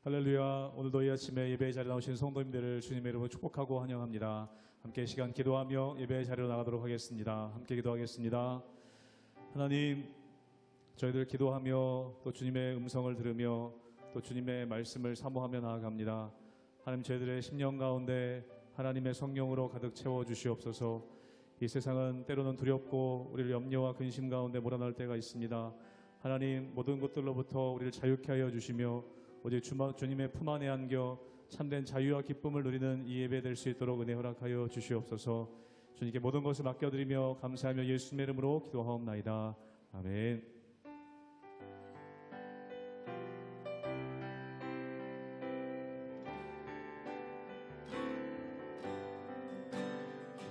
할렐루야. 오늘도 이 아침에 예배의 자리에 나오신 성도님들을 주님의 이름으로 축복하고 환영합니다. 함께 시간 기도하며 예배의 자리로 나가도록 하겠습니다. 함께 기도하겠습니다. 하나님, 저희들 기도하며 또 주님의 음성을 들으며 또 주님의 말씀을 사모하며 나아갑니다. 하나님, 저희들의 심령 가운데 하나님의 성령으로 가득 채워주시옵소서. 이 세상은 때로는 두렵고 우리를 염려와 근심 가운데 몰아넣을 때가 있습니다. 하나님, 모든 것들로부터 우리를 자유케 하여 주시며 오직 주님의 품 안에 안겨 참된 자유와 기쁨을 누리는 이 예배 될 수 있도록 은혜 허락하여 주시옵소서. 주님께 모든 것을 맡겨드리며 감사하며 예수님의 이름으로 기도하옵나이다. 아멘.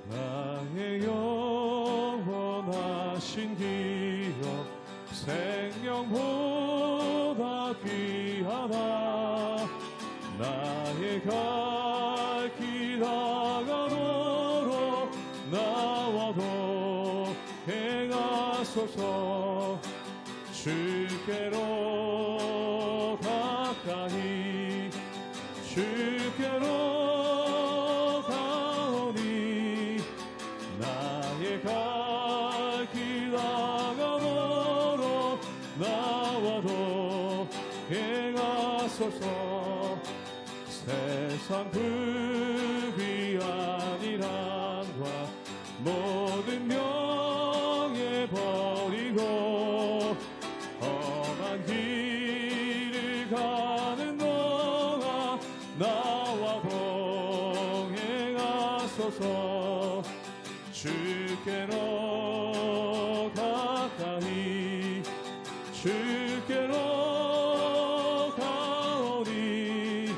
나의 영원하신 기업 생명보다 귀하다. 나의 갈 길 다가도록 나와도 행하소서. 주께로 가까이 주께로 가오니 나의 갈 길 다가도록 나와도 행하소서. 세상 부귀 아니란과 모든 명예 버리고 험한 길을 가는 너가 나와 동행하소서. 주께로 가까이 주께로 가오니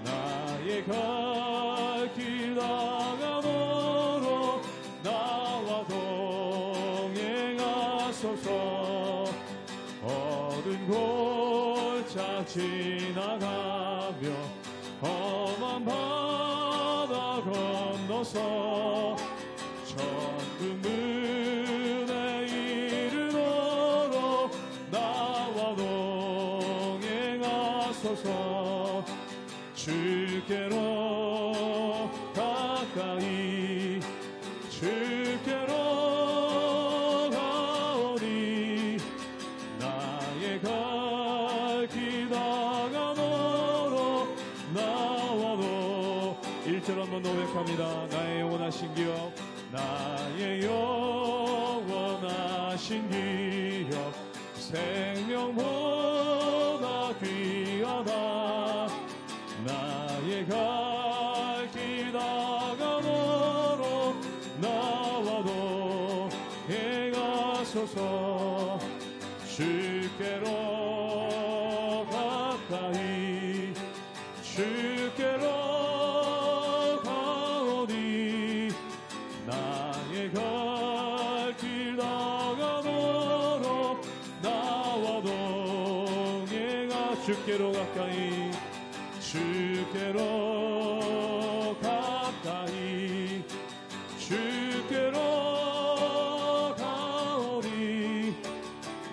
나의 갈 길 다가도록 나와 동행하소서. 어두운 골짜 지나가며 험한 바다 건너서 천국문에 이르도록 나와 동행하소서. 주께로 가까이 주께로 가오니 나의 갈 길 다가도록 나와도 1절 한번 노력합니다. 나의 영원하신 기업 나의 영원하신 기업 생명보다 귀하다. 나의 갈 길 다가도록 나와도 행하소서. 주께로 가까이 주께로 가오니 나의 갈 길 다가도록 나와 동행하. 주께로 가까이 주께로 가까이 주께로 가오니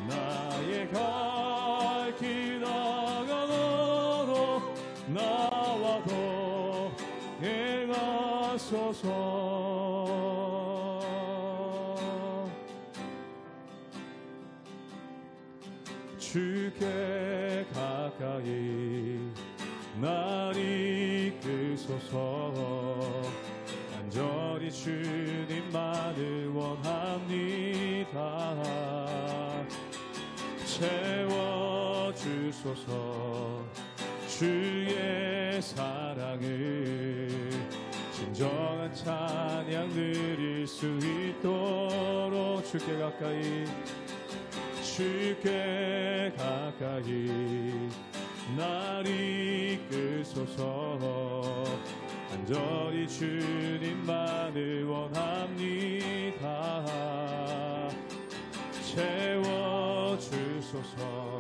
나의 갈 길 다가도록 나와 동행하소서. 주께 가까이 날 이끄소서. 간절히 주님만을 원합니다. 채워주소서. 주의 사랑을 진정한 찬양 드릴 수 있도록 주께 가까이 주께 가까이 날 이끄소서. 간절히 주님만을 원합니다. 채워주소서.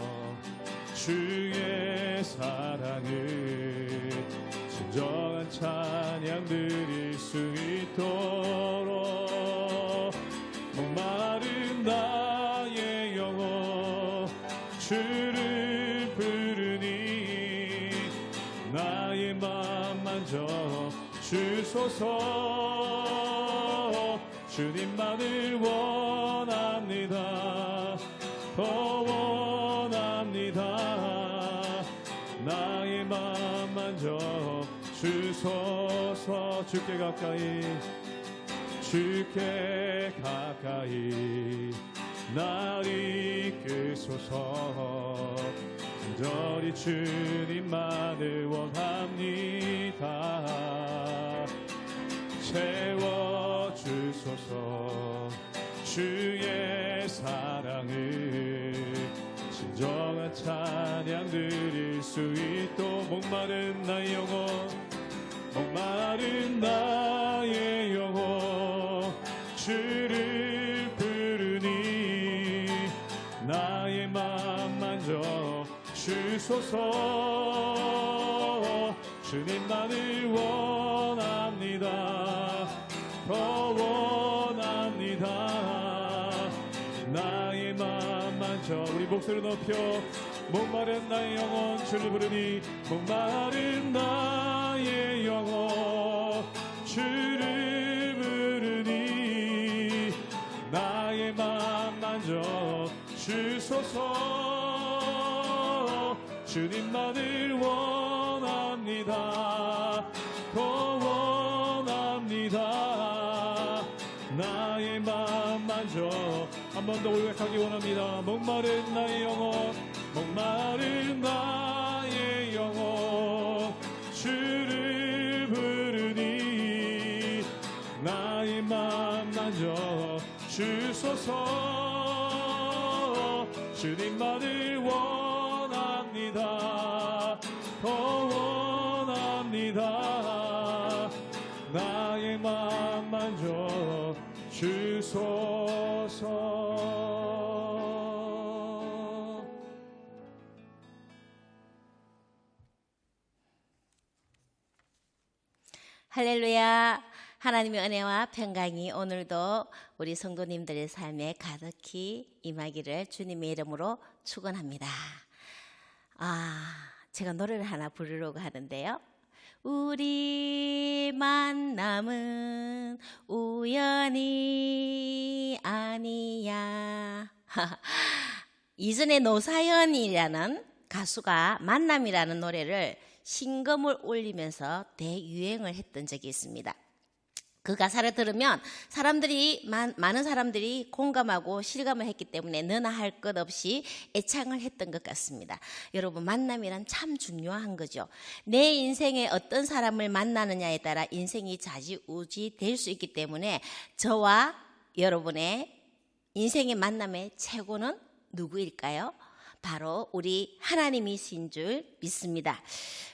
주의 사랑을 진정한 찬양 드릴 수 있도록 목마른 나의 영혼 주를 부르니 주소서. 주님만을 원합니다. 더 원합니다. 나의 맘 만져 주소서. 주께 가까이, 주께 가까이 날 이끄소서. 간절히 주님만을 원합니다. 채워주소서. 주의 사랑을 진정한 찬양 드릴 수 있도록. 목마른 나의 영혼, 목마른 나의 영혼 주를 부르니 나의 맘 만져 주소서. 주님만을 원합니다. 더 원합니다. 나의 맘 만져. 우리 목소리 높여 목마른 나의 영혼 주를 부르니 목마른 나의 영혼 주를 부르니 나의 맘 만져 주소서. 주님만을 원합니다. 더 원합니다. 나의 맘 만져. 한 번 더 고백하기 원합니다. 목마른 나의 영혼, 목마른 나의 영혼 주를 부르니 나의 맘 만져 주소서. 주님만을 원합니다. 더 원합니다. 나의 맘 만져 주소서. 할렐루야. 하나님의 은혜와 평강이 오늘도 우리 성도님들의 삶에 가득히 임하기를 주님의 이름으로 축원합니다. 제가 노래를 하나 부르려고 하는데요. 우리 만남은 우연이 아니야. 이전에 노사연이라는 가수가 만남이라는 노래를 신금을 올리면서 대유행을 했던 적이 있습니다. 그 가사를 들으면 많은 사람들이 공감하고 실감을 했기 때문에 너나 할 것 없이 애창을 했던 것 같습니다. 여러분, 만남이란 참 중요한 거죠. 내 인생에 어떤 사람을 만나느냐에 따라 인생이 좌지우지 될 수 있기 때문에 저와 여러분의 인생의 만남의 최고는 누구일까요? 바로 우리 하나님이신 줄 믿습니다.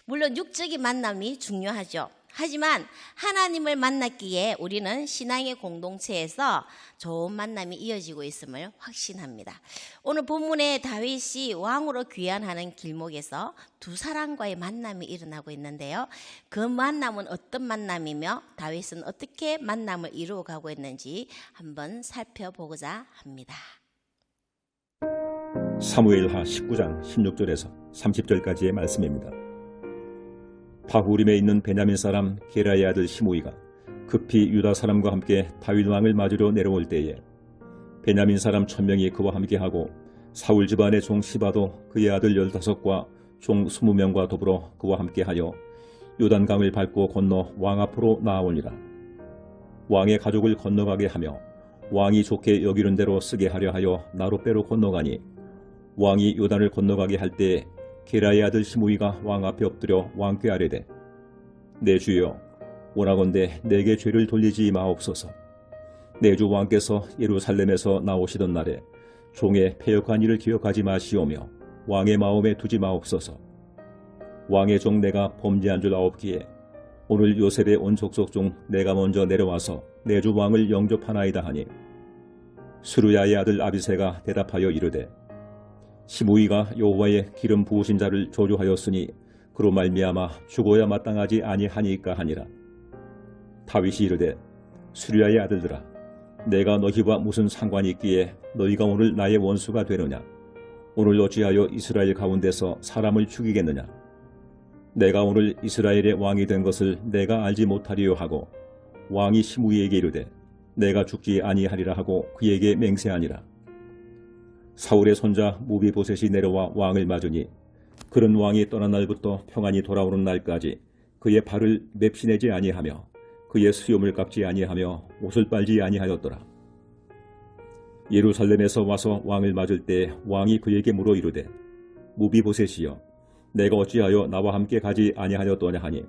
물론 육적인 만남이 중요하죠. 하지만 하나님을 만났기에 우리는 신앙의 공동체에서 좋은 만남이 이어지고 있음을 확신합니다. 오늘 본문에 다윗이 왕으로 귀환하는 길목에서 두 사람과의 만남이 일어나고 있는데요. 그 만남은 어떤 만남이며 다윗은 어떻게 만남을 이루어가고 있는지 한번 살펴보고자 합니다. 사무엘하 19장 16절에서 30절까지의 말씀입니다. 바후림에 있는 베냐민 사람 게라의 아들 시므이가 급히 유다 사람과 함께 다윗 왕을 맞으러 내려올 때에 베냐민 사람 1000명이 그와 함께하고 사울 집안의 종 시바도 그의 아들 15과 종 20명과 더불어 그와 함께하여 요단강을 밟고 건너 왕 앞으로 나아오니라. 왕의 가족을 건너가게 하며 왕이 좋게 여기는 대로 쓰게 하려 하여 나룻배로 건너가니 왕이 요단을 건너가게 할 때 게라의 아들 시므이가 왕 앞에 엎드려 왕께 아뢰되 내 주여 원하건대 내게 죄를 돌리지 마옵소서. 내 주 왕께서 예루살렘에서 나오시던 날에 종의 패역한 일을 기억하지 마시오며 왕의 마음에 두지 마옵소서. 왕의 종 내가 범죄한 줄 아옵기에 오늘 요셉의 온 족속 중 내가 먼저 내려와서 내 주 왕을 영접하나이다 하니 수르야의 아들 아비새가 대답하여 이르되 시므이가 여호와의 기름 부으신 자를 조주하였으니 그로 말미암아 죽어야 마땅하지 아니하니까 하니라. 다윗이 이르되 수르야의 아들들아 내가 너희와 무슨 상관이 있기에 너희가 오늘 나의 원수가 되느냐. 오늘 어찌하여 이스라엘 가운데서 사람을 죽이겠느냐. 내가 오늘 이스라엘의 왕이 된 것을 내가 알지 못하리요 하고 왕이 시므이에게 이르되 내가 죽지 아니하리라 하고 그에게 맹세하니라. 사울의 손자 무비보셋이 내려와 왕을 맞으니 그런 왕이 떠난 날부터 평안히 돌아오는 날까지 그의 발을 맵시내지 아니하며 그의 수염을 깎지 아니하며 옷을 빨지 아니하였더라. 예루살렘에서 와서 왕을 맞을 때 왕이 그에게 물어 이르되 무비보셋이여 내가 어찌하여 나와 함께 가지 아니하였더냐 하니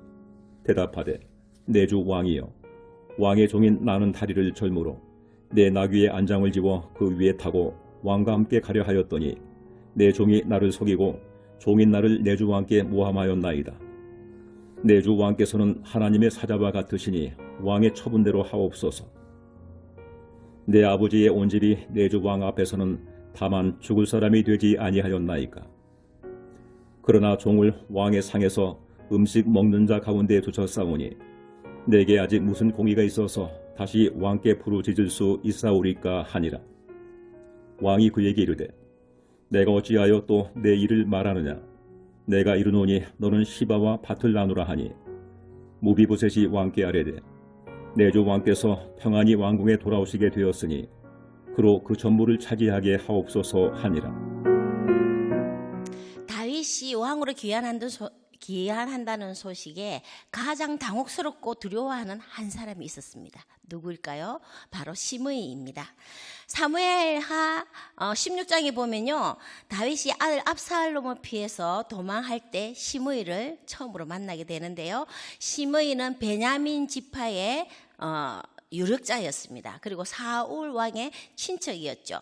대답하되 내 주 왕이여 왕의 종인 나는 다리를 절므로 내 나귀의 안장을 지워 그 위에 타고 왕과 함께 가려 하였더니 내 종이 나를 속이고 종인 나를 내 주 왕께 모함하였나이다. 내 주 왕께서는 하나님의 사자와 같으시니 왕의 처분대로 하옵소서. 내 아버지의 온 집이 내 주 왕 앞에서는 다만 죽을 사람이 되지 아니하였나이까. 그러나 종을 왕의 상에서 음식 먹는 자 가운데 두셨사오니 내게 아직 무슨 공의가 있어서 다시 왕께 부르짖을 수 있사오리까 하니라. 왕이 그에게 이르되 내가 어찌하여 또 내 일을 말하느냐. 내가 이르노니 너는 시바와 밭을 나누라 하니 무비보셋이 왕께 아뢰되 내 주 왕께서 평안히 왕궁에 돌아오시게 되었으니 그로 그 전무를 차지하게 하옵소서 하니라. 다윗이 왕으로 귀환한다는 소식에 가장 당혹스럽고 두려워하는 한 사람이 있었습니다. 누구일까요? 바로 시므이입니다. 사무엘하 16장에 보면요, 다윗이 아들 압살롬을 피해서 도망할 때 시므이를 처음으로 만나게 되는데요. 시므이는 베냐민 지파의 유력자였습니다. 그리고 사울 왕의 친척이었죠.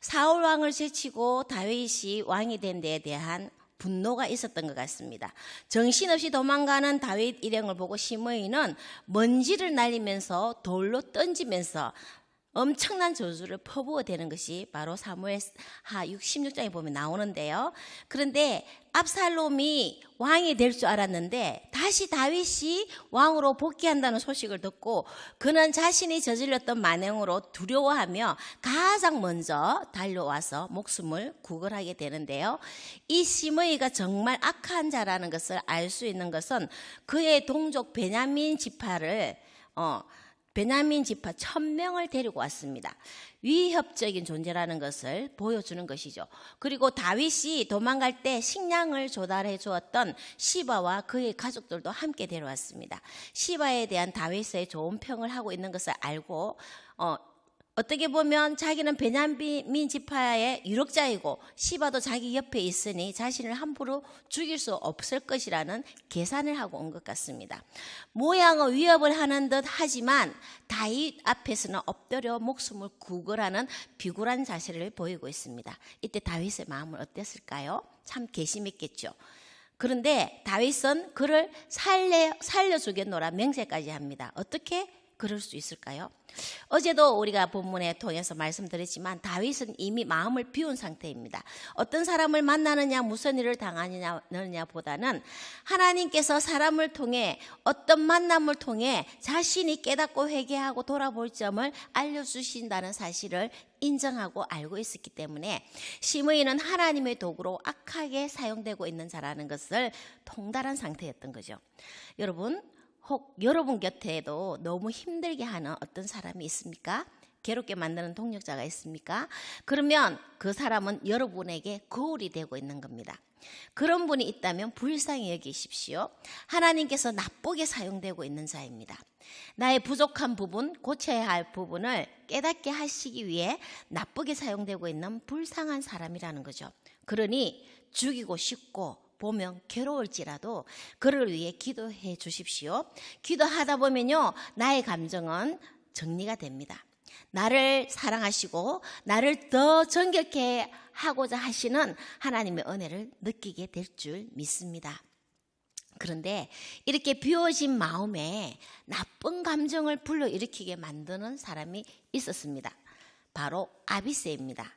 사울 왕을 제치고 다윗이 왕이 된 데에 대한 분노가 있었던 것 같습니다. 정신없이 도망가는 다윗 일행을 보고 시므이는 먼지를 날리면서 돌로 던지면서 엄청난 저주를 퍼부어대는 것이 바로 사무엘하 16장에 보면 나오는데요. 그런데 압살롬이 왕이 될 줄 알았는데 다시 다윗이 왕으로 복귀한다는 소식을 듣고 그는 자신이 저질렀던 만행으로 두려워하며 가장 먼저 달려와서 목숨을 구걸하게 되는데요. 이 시므이가 정말 악한 자라는 것을 알 수 있는 것은 그의 동족 베냐민 지파 1000명을 데리고 왔습니다. 위협적인 존재라는 것을 보여주는 것이죠. 그리고 다윗이 도망갈 때 식량을 조달해 주었던 시바와 그의 가족들도 함께 데려왔습니다. 시바에 대한 다윗의 좋은 평을 하고 있는 것을 알고 어떻게 보면 자기는 베냐민 지파의 유력자이고 시바도 자기 옆에 있으니 자신을 함부로 죽일 수 없을 것이라는 계산을 하고 온 것 같습니다. 모양은 위협을 하는 듯 하지만 다윗 앞에서는 엎드려 목숨을 구걸하는 비굴한 자세를 보이고 있습니다. 이때 다윗의 마음은 어땠을까요? 참 괘씸했겠죠. 그런데 다윗은 그를 살려주겠노라 맹세까지 합니다. 어떻게 그럴 수 있을까요? 어제도 우리가 본문에 통해서 말씀드렸지만 다윗은 이미 마음을 비운 상태입니다. 어떤 사람을 만나느냐 무슨 일을 당하느냐 보다는 하나님께서 사람을 통해 어떤 만남을 통해 자신이 깨닫고 회개하고 돌아볼 점을 알려주신다는 사실을 인정하고 알고 있었기 때문에 시므이는 하나님의 도구로 악하게 사용되고 있는 자라는 것을 통달한 상태였던 거죠. 여러분, 혹 여러분 곁에도 너무 힘들게 하는 어떤 사람이 있습니까? 괴롭게 만드는 동력자가 있습니까? 그러면 그 사람은 여러분에게 거울이 되고 있는 겁니다. 그런 분이 있다면 불쌍히 여기십시오. 하나님께서 나쁘게 사용되고 있는 자입니다. 나의 부족한 부분, 고쳐야 할 부분을 깨닫게 하시기 위해 나쁘게 사용되고 있는 불쌍한 사람이라는 거죠. 그러니 죽이고 싶고 보면 괴로울지라도 그를 위해 기도해 주십시오. 기도하다 보면요, 나의 감정은 정리가 됩니다. 나를 사랑하시고 나를 더 정결케 하고자 하시는 하나님의 은혜를 느끼게 될 줄 믿습니다. 그런데 이렇게 비워진 마음에 나쁜 감정을 불러일으키게 만드는 사람이 있었습니다. 바로 아비새입니다.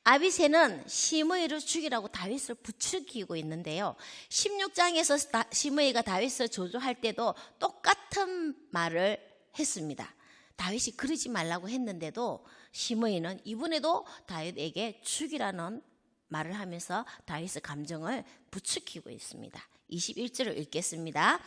아비새는 시므이를 죽이라고 다윗을 부추기고 있는데요. 16장에서 시므이가 다윗을 저주할 때도 똑같은 말을 했습니다. 다윗이 그러지 말라고 했는데도 시므이는 이번에도 다윗에게 죽이라는 말을 하면서 다윗의 감정을 부추기고 있습니다. 21절을 읽겠습니다.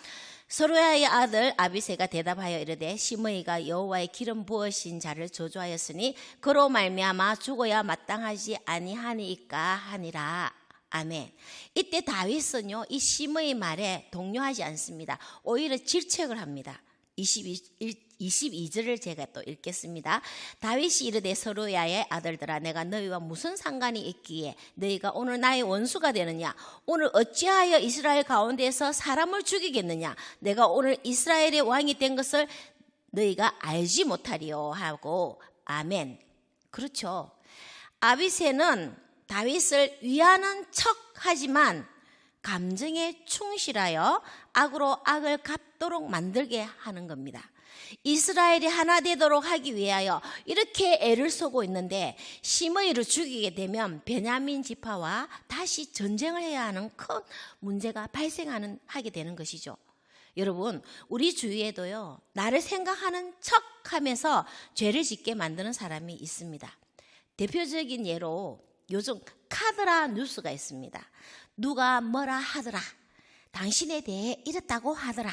서로야의 아들 아비새가 대답하여 이르되 시므이가 여호와의 기름 부으신 자를 저주하였으니 그로 말미암아 죽어야 마땅하지 아니하니까 하니라. 아멘. 이때 다윗은요, 이 시므이 말에 동요하지 않습니다. 오히려 질책을 합니다. 22절을 제가 또 읽겠습니다. 다윗이 이르되 서로야의 아들들아 내가 너희와 무슨 상관이 있기에 너희가 오늘 나의 원수가 되느냐? 오늘 어찌하여 이스라엘 가운데서 사람을 죽이겠느냐? 내가 오늘 이스라엘의 왕이 된 것을 너희가 알지 못하리요 하고. 아멘. 그렇죠. 아비새는 다윗을 위하는 척하지만 감정에 충실하여 악으로 악을 갚도록 만들게 하는 겁니다. 이스라엘이 하나 되도록 하기 위하여 이렇게 애를 쓰고 있는데 시므이를 죽이게 되면 베냐민 지파와 다시 전쟁을 해야 하는 큰 문제가 하게 되는 것이죠. 여러분, 우리 주위에도요, 나를 생각하는 척하면서 죄를 짓게 만드는 사람이 있습니다. 대표적인 예로 요즘 카드라 뉴스가 있습니다. 누가 뭐라 하더라, 당신에 대해 이랬다고 하더라,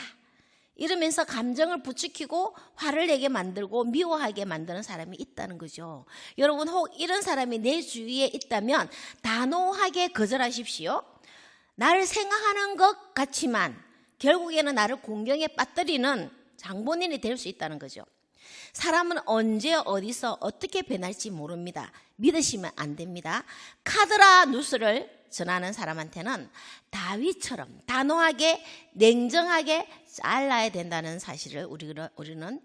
이러면서 감정을 부추기고 화를 내게 만들고 미워하게 만드는 사람이 있다는 거죠. 여러분, 혹 이런 사람이 내 주위에 있다면 단호하게 거절하십시오. 나를 생각하는 것 같지만 결국에는 나를 공경에 빠뜨리는 장본인이 될 수 있다는 거죠. 사람은 언제 어디서 어떻게 변할지 모릅니다. 믿으시면 안 됩니다. 카드라 뉴스를 전하는 사람한테는 다윗처럼 단호하게 냉정하게 잘라야 된다는 사실을 우리는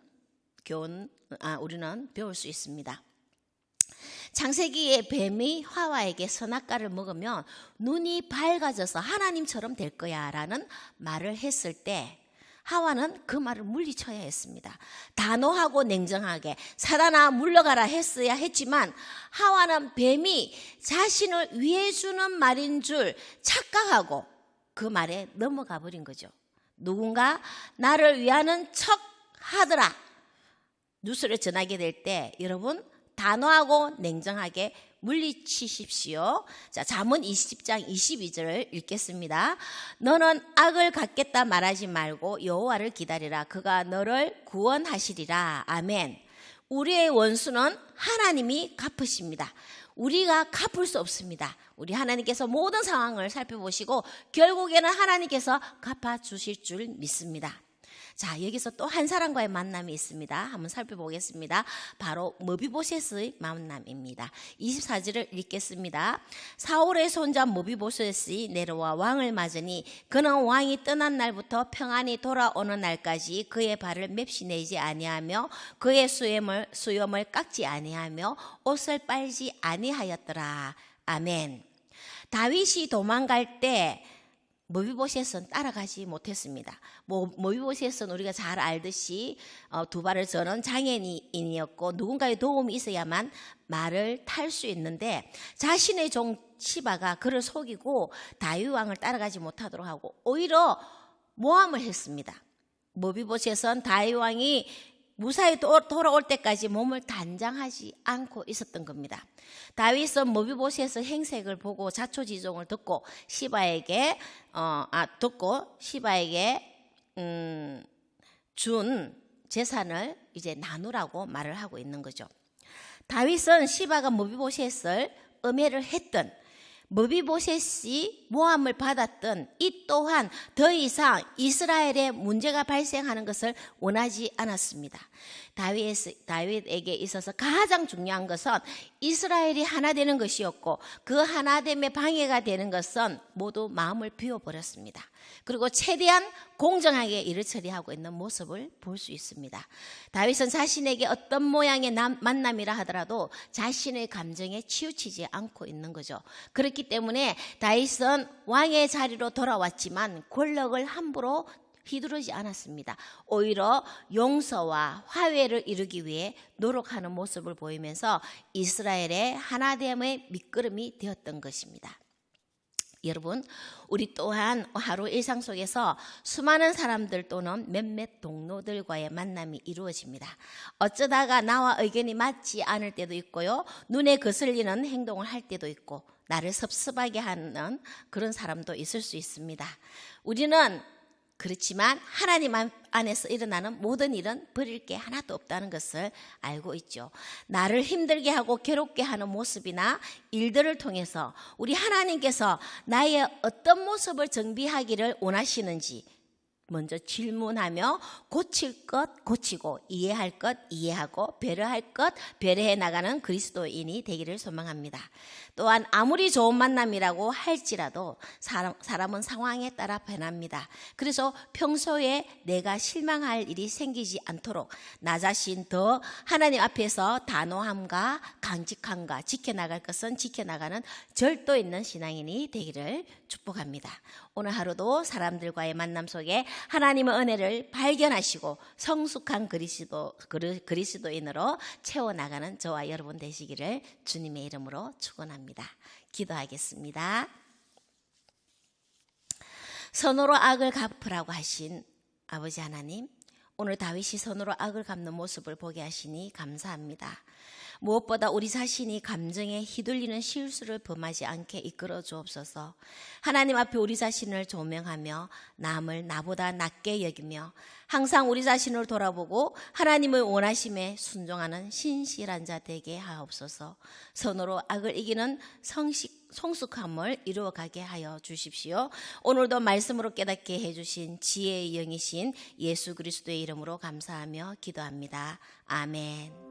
배울 수 있습니다. 창세기에 뱀이 하와에게 선악과를 먹으면 눈이 밝아져서 하나님처럼 될 거야 라는 말을 했을 때 하와는 그 말을 물리쳐야 했습니다. 단호하고 냉정하게 사단아 물러가라 했어야 했지만 하와는 뱀이 자신을 위해 주는 말인 줄 착각하고 그 말에 넘어가 버린 거죠. 누군가 나를 위하는 척 하더라 뉴스를 전하게 될 때 여러분 단호하고 냉정하게 물리치십시오. 자, 잠언 20장 22절을 읽겠습니다. 너는 악을 갚겠다 말하지 말고 여호와를 기다리라. 그가 너를 구원하시리라. 아멘. 우리의 원수는 하나님이 갚으십니다. 우리가 갚을 수 없습니다. 우리 하나님께서 모든 상황을 살펴보시고 결국에는 하나님께서 갚아주실 줄 믿습니다. 자, 여기서 또 한 사람과의 만남이 있습니다. 한번 살펴보겠습니다. 바로 머비보셋의 만남입니다. 24절을 읽겠습니다. 사울의 손자 머비보셋이 내려와 왕을 맞으니 그는 왕이 떠난 날부터 평안히 돌아오는 날까지 그의 발을 맵시 내지 아니하며 그의 수염을 깎지 아니하며 옷을 빨지 아니하였더라. 아멘. 다윗이 도망갈 때 머비보셋은 따라가지 못했습니다. 머비보셋은 우리가 잘 알듯이 두 발을 저는 장애인이었고 누군가의 도움이 있어야만 말을 탈 수 있는데 자신의 종 시바가 그를 속이고 다윗 왕을 따라가지 못하도록 하고 오히려 모함을 했습니다. 머비보셋은 다윗 왕이 무사히 돌아올 때까지 몸을 단장하지 않고 있었던 겁니다. 다윗은 머비보셋의 행색을 보고 자초지종을 듣고 시바에게 준 재산을 이제 나누라고 말을 하고 있는 거죠. 다윗은 시바가 머비보셋을 음해를 했던 머비보셋이 모함을 받았던 이 또한 더 이상 이스라엘에 문제가 발생하는 것을 원하지 않았습니다. 다윗에게 있어서 가장 중요한 것은 이스라엘이 하나 되는 것이었고 그 하나됨에 방해가 되는 것은 모두 마음을 비워버렸습니다. 그리고 최대한 공정하게 일을 처리하고 있는 모습을 볼 수 있습니다. 다윗은 자신에게 어떤 모양의 만남이라 하더라도 자신의 감정에 치우치지 않고 있는 거죠. 그렇기 때문에 다윗은 왕의 자리로 돌아왔지만 권력을 함부로 휘두르지 않았습니다. 오히려 용서와 화해를 이루기 위해 노력하는 모습을 보이면서 이스라엘의 하나됨의 밑거름이 되었던 것입니다. 여러분, 우리 또한 하루 일상 속에서 수많은 사람들 또는 몇몇 동료들과의 만남이 이루어집니다. 어쩌다가 나와 의견이 맞지 않을 때도 있고요. 눈에 거슬리는 행동을 할 때도 있고 나를 섭섭하게 하는 그런 사람도 있을 수 있습니다. 우리는 그렇지만 하나님 안에서 일어나는 모든 일은 버릴 게 하나도 없다는 것을 알고 있죠. 나를 힘들게 하고 괴롭게 하는 모습이나 일들을 통해서 우리 하나님께서 나의 어떤 모습을 정비하기를 원하시는지 먼저 질문하며 고칠 것 고치고 이해할 것 이해하고 배려할 것 배려해 나가는 그리스도인이 되기를 소망합니다. 또한 아무리 좋은 만남이라고 할지라도 사람은 상황에 따라 변합니다. 그래서 평소에 내가 실망할 일이 생기지 않도록 나 자신 더 하나님 앞에서 단호함과 강직함과 지켜나갈 것은 지켜나가는 절도 있는 신앙인이 되기를 축복합니다. 오늘 하루도 사람들과의 만남 속에 하나님의 은혜를 발견하시고 성숙한 그리스도인으로 채워나가는 저와 여러분 되시기를 주님의 이름으로 축원합니다. 기도하겠습니다. 선으로 악을 갚으라고 하신 아버지 하나님, 오늘 다윗이 선으로 악을 갚는 모습을 보게 하시니 감사합니다. 무엇보다 우리 자신이 감정에 휘둘리는 실수를 범하지 않게 이끌어 주옵소서. 하나님 앞에 우리 자신을 조명하며 남을 나보다 낮게 여기며 항상 우리 자신을 돌아보고 하나님의 원하심에 순종하는 신실한 자 되게 하옵소서. 선으로 악을 이기는 성숙함을 이루어가게 하여 주십시오. 오늘도 말씀으로 깨닫게 해주신 지혜의 영이신 예수 그리스도의 이름으로 감사하며 기도합니다. 아멘.